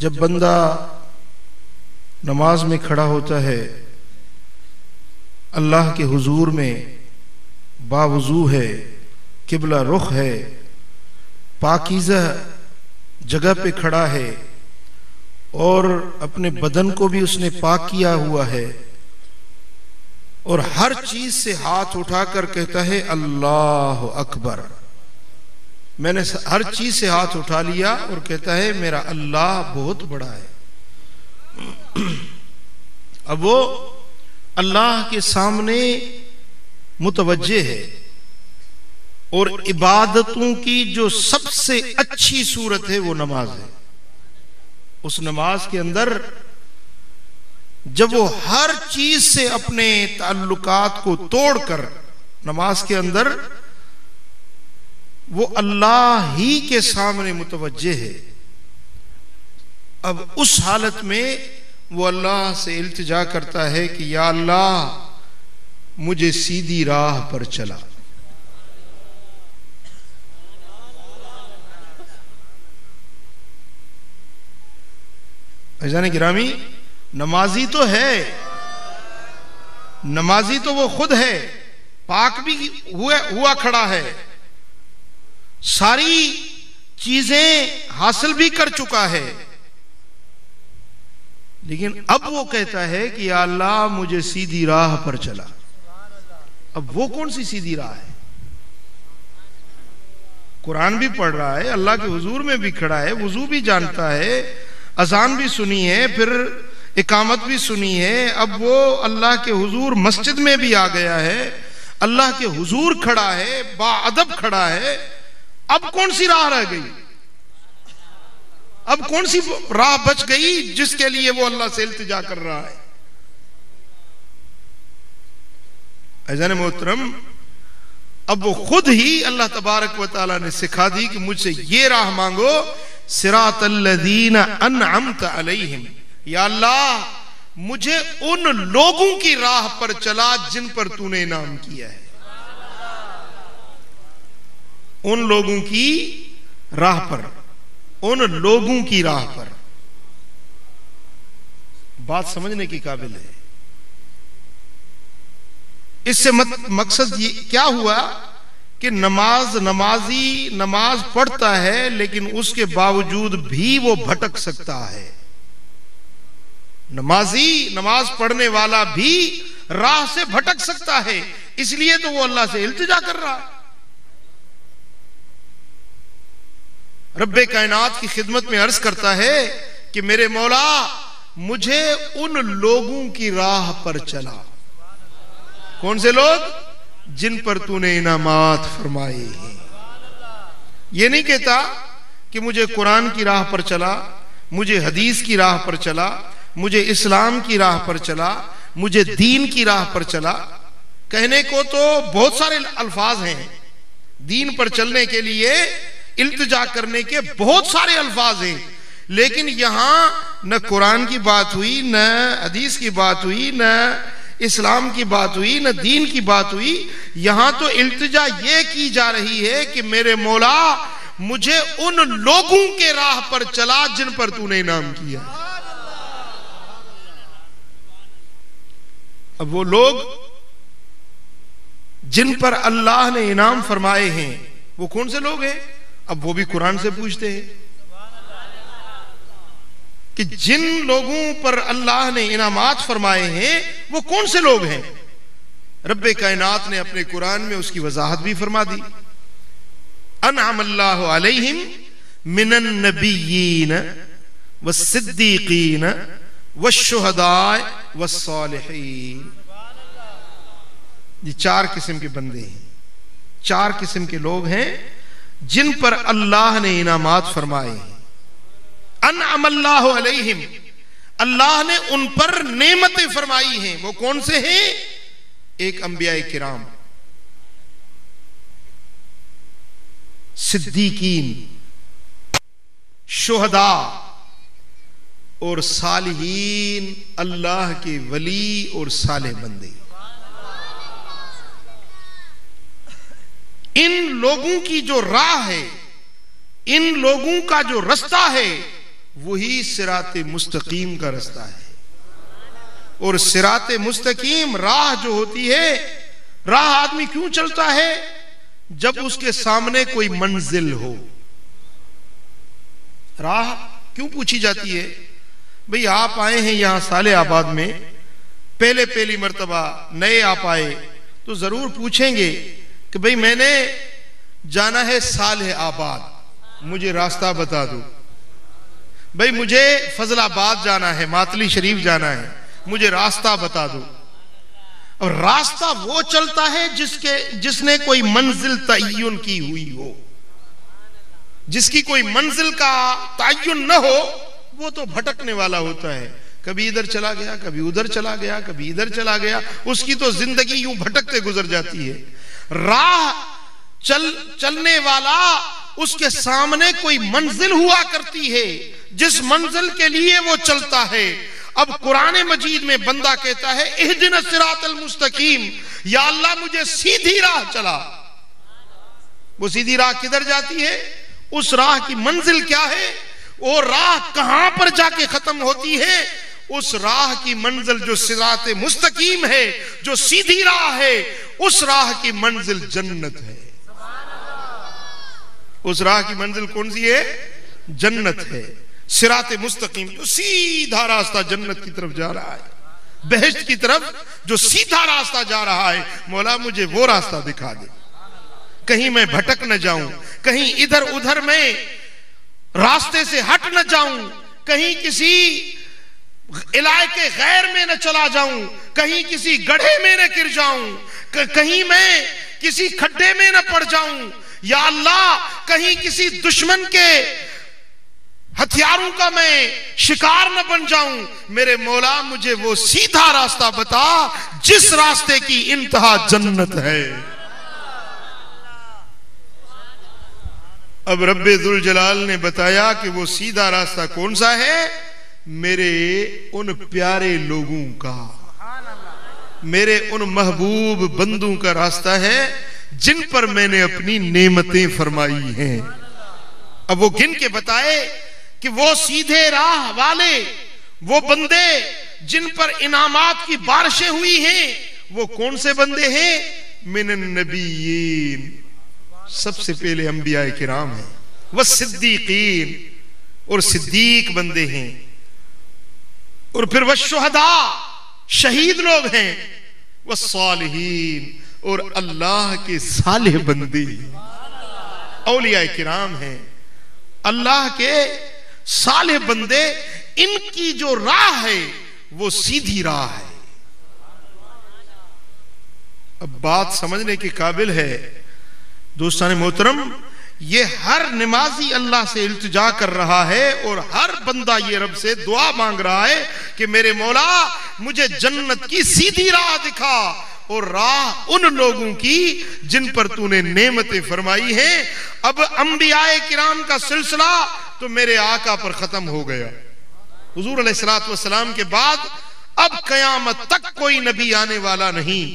جب بندہ نماز میں کھڑا ہوتا ہے، اللہ کے حضور میں باوضو ہے، قبلہ رخ ہے، پاکیزہ جگہ پہ کھڑا ہے اور اپنے بدن کو بھی اس نے پاک کیا ہوا ہے، اور ہر چیز سے ہاتھ اٹھا کر کہتا ہے اللہ اکبر، میں نے ہر چیز سے ہاتھ اٹھا لیا اور کہتا ہے میرا اللہ بہت بڑا ہے۔ اب وہ اللہ کے سامنے متوجہ ہے، اور عبادتوں کی جو سب سے اچھی صورت ہے وہ نماز ہے۔ اس نماز کے اندر جب وہ ہر چیز سے اپنے تعلقات کو توڑ کر نماز کے اندر وہ اللہ ہی کے سامنے متوجہ ہے، اب اس حالت میں وہ اللہ سے التجا کرتا ہے کہ یا اللہ مجھے سیدھی راہ پر چلا۔ عزیزان گرامی، نمازی تو ہے، نمازی تو وہ خود ہے، پاک بھی ہوا کھڑا ہے، ساری چیزیں حاصل بھی کر چکا ہے، لیکن اب وہ کہتا ہے کہ یا اللہ مجھے سیدھی راہ پر چلا۔ اب وہ کون سی سیدھی راہ ہے؟ قرآن بھی پڑھ رہا ہے، اللہ کے حضور میں بھی کھڑا ہے، وضو بھی جانتا ہے، اذان بھی سنی ہے، پھر اقامت بھی سنی ہے، اب وہ اللہ کے حضور مسجد میں بھی آ گیا ہے، اللہ کے حضور کھڑا ہے، با ادب کھڑا ہے، اب کون سی راہ رہ گئی؟ اب کون سی راہ بچ گئی جس کے لیے وہ اللہ سے التجا کر رہا ہے؟ عزیزان محترم، اب وہ خود ہی اللہ تبارک و تعالی نے سکھا دی کہ مجھ سے یہ راہ مانگو، صراط الذین انعمت علیہم، یا اللہ مجھے ان لوگوں کی راہ پر چلا جن پر تو نے انعام کیا ہے، ان لوگوں کی راہ پر، ان لوگوں کی راہ پر۔ بات سمجھنے کی قابل ہے۔ اس سے مقصد یہ کیا ہوا کہ نمازی نماز پڑھتا ہے لیکن اس کے باوجود بھی وہ بھٹک سکتا ہے۔ نمازی نماز پڑھنے والا بھی راہ سے بھٹک سکتا ہے، اس لیے تو وہ اللہ سے التجا کر رہا ہے۔ رب کائنات کی خدمت میں عرض کرتا ہے کہ میرے مولا مجھے ان لوگوں کی راہ پر چلا۔ کون سے لوگ؟ جن پر تو نے انعامات فرمائے ہیں۔ یہ نہیں کہتا کہ مجھے قرآن کی راہ پر چلا، مجھے حدیث کی راہ پر چلا، مجھے اسلام کی راہ پر چلا، مجھے دین کی راہ پر چلا۔ کہنے کو تو بہت سارے الفاظ ہیں، دین پر چلنے کے لیے التجا کرنے کے بہت سارے الفاظ ہیں، لیکن یہاں نہ قرآن کی بات ہوئی، نہ حدیث کی بات ہوئی، نہ اسلام کی بات ہوئی، نہ دین کی بات ہوئی۔ یہاں تو التجا یہ کی جا رہی ہے کہ میرے مولا مجھے ان لوگوں کے راہ پر چلا جن پر تو نے انعام کیا۔ اب وہ لوگ جن پر اللہ نے انعام فرمائے ہیں وہ کون سے لوگ ہیں؟ اب وہ بھی قرآن سے پوچھتے ہیں کہ جن لوگوں پر اللہ نے انعامات فرمائے ہیں وہ کون سے لوگ ہیں؟ رب کائنات نے اپنے قرآن میں اس کی وضاحت بھی فرما دی۔ انعم اللہ علیہم من النبیین والصدیقین والشہداء والصالحین۔ یہ چار قسم کے بندے ہیں، چار قسم کے لوگ ہیں جن پر اللہ نے انعامات فرمائے ہیں۔ انعم اللہ علیہم، اللہ نے ان پر نعمتیں فرمائی ہیں۔ وہ کون سے ہیں؟ ایک انبیاء کرام، صدیقین، شہداء اور صالحین، اللہ کے ولی اور صالح بندے۔ ان لوگوں کی جو راہ ہے، ان لوگوں کا جو رستہ ہے وہی صراط مستقیم کا رستہ ہے. اور صراط مستقیم راہ جو ہوتی ہے، راہ آدمی کیوں چلتا ہے؟ جب اس کے سامنے کوئی منزل ہو. راہ کیوں پوچھی جاتی ہے؟ بھئی آپ آئے ہیں یہاں صالح آباد میں، پہلی مرتبہ نئے آپ آئے تو ضرور پوچھیں گے کہ بھئی میں نے جانا ہے صالح آباد، مجھے راستہ بتا دو. بھئی مجھے فضل آباد جانا ہے، ماتلی شریف جانا ہے، مجھے راستہ بتا دو. اور راستہ وہ چلتا ہے جس نے کوئی منزل تعین کی ہوئی ہو. جس کی کوئی منزل کا تعین نہ ہو وہ تو بھٹکنے والا ہوتا ہے. کبھی ادھر چلا گیا، کبھی ادھر چلا گیا، کبھی ادھر چلا گیا، اس کی تو زندگی یوں بھٹکتے گزر جاتی ہے. راہ چلنے والا اس کے سامنے کوئی منزل ہوا کرتی ہے جس منزل کے لیے وہ چلتا ہے. اب قرآن مجید میں بندہ کہتا ہے اہدنا الصراط المستقیم، یا اللہ مجھے سیدھی راہ چلا. وہ سیدھی راہ کدھر جاتی ہے؟ اس راہ کی منزل کیا ہے؟ وہ راہ کہاں پر جا کے ختم ہوتی ہے؟ اس راہ کی منزل جو صراط مستقیم ہے، جو سیدھی راہ ہے، اس راہ کی منزل جنت ہے. اس راہ کی منزل کون سی ہے؟ جنت ہے. صراط مستقیم جو سیدھا راستہ جنت کی طرف جا رہا ہے، بہشت کی طرف جو سیدھا راستہ جا رہا ہے. مولا مجھے وہ راستہ دکھا دے، کہیں میں بھٹک نہ جاؤں، کہیں ادھر ادھر میں راستے سے ہٹ نہ جاؤں، کہیں کسی علاقے غیر میں نہ چلا جاؤں، کہیں کسی گڑھے میں نہ گر جاؤں، کہیں میں کسی کھڈے میں نہ پڑ جاؤں. یا اللہ کہیں کسی دشمن کے ہتھیاروں کا میں شکار نہ بن جاؤں. میرے مولا مجھے وہ سیدھا راستہ بتا جس راستے کی انتہا جنت ہے. اب رب ذوالجلال نے بتایا کہ وہ سیدھا راستہ کون سا ہے؟ میرے ان پیارے لوگوں کا، میرے ان محبوب بندوں کا راستہ ہے جن پر میں نے اپنی نعمتیں فرمائی ہیں. اب وہ گن کے بتائے کہ وہ سیدھے راہ والے، وہ بندے جن پر انعامات کی بارشیں ہوئی ہیں، وہ کون سے بندے ہیں؟ من النبیین، سب سے پہلے انبیاء کرام ہیں، والصدیقین، اور صدیق بندے ہیں، اور پھر والشہداء، شہید لوگ ہیں، والصالحین، اور اللہ کے صالح بندے، اولیاء کرام ہیں، اللہ کے صالح بندے. ان کی جو راہ ہے وہ سیدھی راہ ہے. اب بات سمجھنے کے قابل ہے دوستان محترم. یہ ہر نمازی اللہ سے التجا کر رہا ہے اور ہر بندہ یہ رب سے دعا مانگ رہا ہے کہ میرے مولا مجھے جنت کی سیدھی راہ دکھا، اور راہ ان لوگوں کی جن پر تو نے نعمتیں فرمائی ہیں. اب انبیاء کرام کا سلسلہ تو میرے آقا پر ختم ہو گیا. حضور علیہ السلام کے بعد اب قیامت تک کوئی نبی آنے والا نہیں.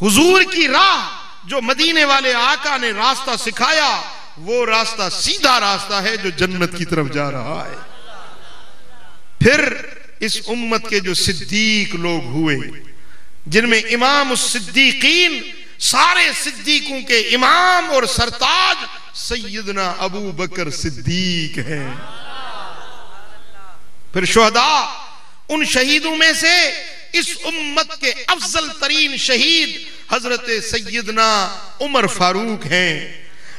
حضور کی راہ جو مدینے والے آقا نے راستہ سکھایا، وہ راستہ سیدھا راستہ ہے جو جنت کی طرف جا رہا ہے. پھر اس امت کے جو صدیق لوگ ہوئے، جن میں امام الصدیقین، سارے صدیقوں کے امام اور سرتاج سیدنا ابو بکر صدیق ہیں. پھر شہداء، ان شہیدوں میں سے اس امت کے افضل ترین شہید حضرت سیدنا عمر فاروق ہیں،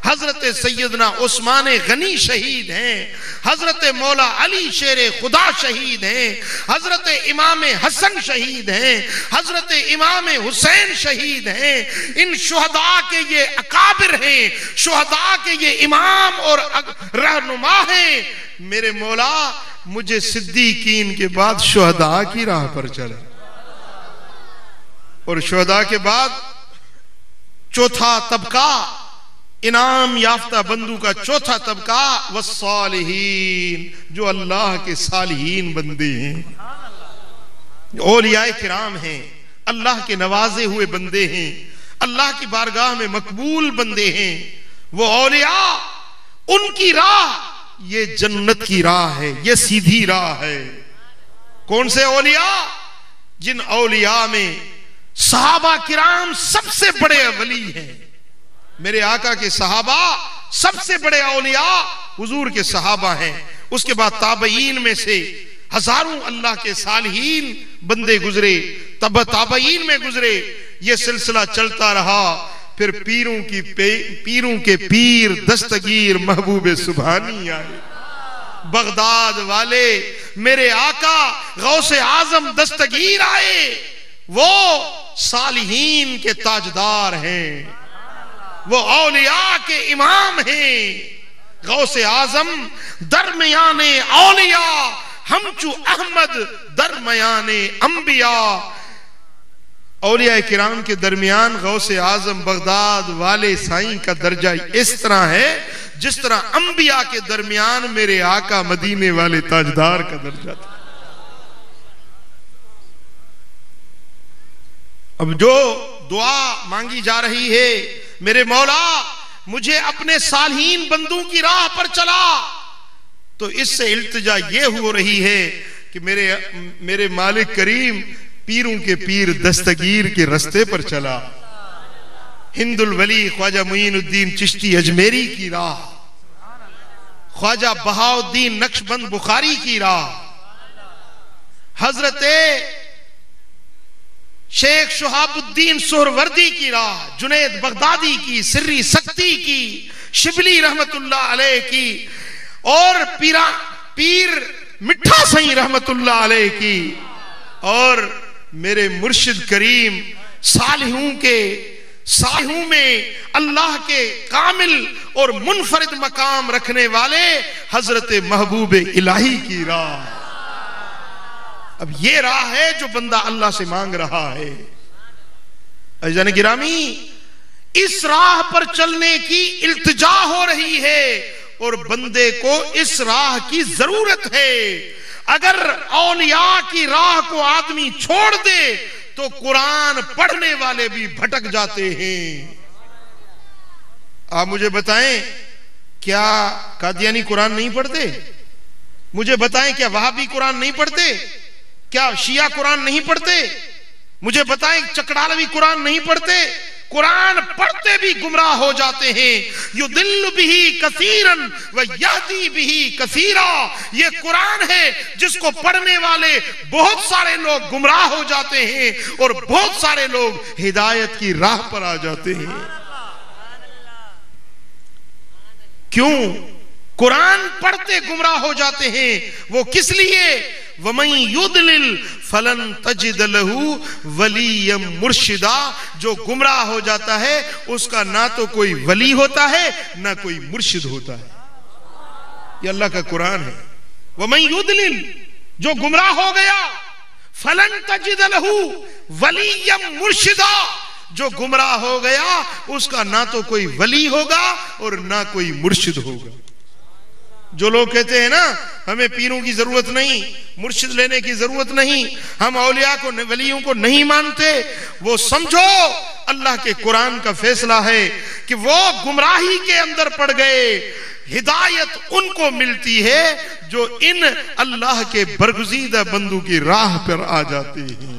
حضرت سیدنا عثمان غنی شہید ہیں، حضرت مولا علی شیر خدا شہید ہیں، حضرت امام حسن شہید ہیں، حضرت امام حسین شہید ہیں. ان شہداء کے یہ اکابر ہیں، شہداء کے یہ امام اور رہنما ہیں. میرے مولا مجھے صدیقین کے بعد شہداء کی راہ پر چلا، اور شہداء کے بعد چوتھا طبقہ، انعام یافتہ بندوں کا چوتھا طبقہ، والصالحین، جو اللہ کے صالحین بندے ہیں، اولیاء کرام ہیں، اللہ کے نوازے ہوئے بندے ہیں، اللہ کی بارگاہ میں مقبول بندے ہیں. وہ اولیاء، ان کی راہ یہ جنت کی راہ ہے، یہ سیدھی راہ ہے۔ کون سے اولیاء؟ جن اولیاء میں صحابہ کرام سب سے بڑے ولی ہیں۔ میرے آقا کے صحابہ سب سے بڑے اولیاء حضور کے صحابہ ہیں۔ اس کے بعد تابعین میں سے ہزاروں اللہ کے صالحین بندے گزرے، تابعین میں گزرے، یہ سلسلہ چلتا رہا۔ پھر پیروں کے پیر دستگیر محبوب سبحانی آئے، بغداد والے میرے آقا غوث اعظم دستگیر آئے، وہ صالحین کے تاجدار ہیں، وہ اولیاء کے امام ہیں۔ غوث اعظم درمیان اولیاء، ہمچو احمد درمیان انبیاء۔ اولیاء کرام کے درمیان غوث اعظم بغداد والے سائیں کا درجہ اس طرح ہے جس طرح انبیاء کے درمیان میرے آقا مدینے والے تاجدار کا درجہ تھا۔ اب جو دعا مانگی جا رہی ہے، میرے مولا مجھے اپنے صالحین بندوں کی راہ پر چلا، تو اس سے التجا یہ ہو رہی ہے کہ میرے مالک کریم پیروں کے پیر دستگیر کے رستے پر چلا۔ ہند الولی خواجہ معین الدین چشتی اجمیری کی راہ، خواجہ بہاؤالدین نقشبند بخاری کی راہ، حضرت شیخ شہاب الدین سہروردی کی راہ، جنید بغدادی کی، سری سکتی کی، شبلی رحمت اللہ علیہ کی، اور پیر مٹھا سائیں رحمت اللہ علیہ کی، اور میرے مرشد کریم صالحوں میں اللہ کے کامل اور منفرد مقام رکھنے والے حضرت محبوب الہی کی راہ۔ اب یہ راہ ہے جو بندہ اللہ سے مانگ رہا ہے۔ عزیزان گرامی، اس راہ پر چلنے کی التجا ہو رہی ہے اور بندے کو اس راہ کی ضرورت ہے۔ اگر اولیاء کی راہ کو آدمی چھوڑ دے تو قرآن پڑھنے والے بھی بھٹک جاتے ہیں۔ آپ مجھے بتائیں، کیا قادیانی قرآن نہیں پڑھتے؟ مجھے بتائیں، کیا وہابی قرآن نہیں پڑھتے؟ کیا شیعہ قرآن نہیں پڑھتے؟ مجھے بتائیں، چکڑالوی قرآن نہیں پڑھتے؟ قرآن پڑھتے بھی گمراہ ہو جاتے ہیں۔ یضل بہ کثیرا ویہدی بہ کثیرا، یہ قرآن ہے جس کو پڑھنے والے بہت سارے لوگ گمراہ ہو جاتے ہیں اور بہت سارے لوگ ہدایت کی راہ پر آ جاتے ہیں۔ کیوں قرآن پڑھتے گمراہ ہو جاتے ہیں؟ وہ کس لیے؟ وَمَن يُضْلِلْ فَلَن تَجِدَ لَهُ وَلِيًّا مُرْشِدًا، جو گمراہ ہو جاتا ہے اس کا نہ تو کوئی ولی ہوتا ہے نہ کوئی مرشد ہوتا ہے۔ یہ اللہ کا قرآن ہے۔ وَمَن يُضْلِلْ، جو گمراہ ہو گیا، فَلَن تَجِدَ لَهُ وَلِيًّا مُرْشِدًا، جو گمراہ ہو گیا اس کا نہ تو کوئی ولی ہوگا اور نہ کوئی مرشد ہوگا۔ جو لوگ کہتے ہیں نا ہمیں پیروں کی ضرورت نہیں، مرشد لینے کی ضرورت نہیں، ہم اولیاء کو ولیوں کو نہیں مانتے، وہ سمجھو اللہ کے قرآن کا فیصلہ ہے کہ وہ گمراہی کے اندر پڑ گئے۔ ہدایت ان کو ملتی ہے جو ان اللہ کے برگزیدہ بندوں کی راہ پر آ جاتے ہیں۔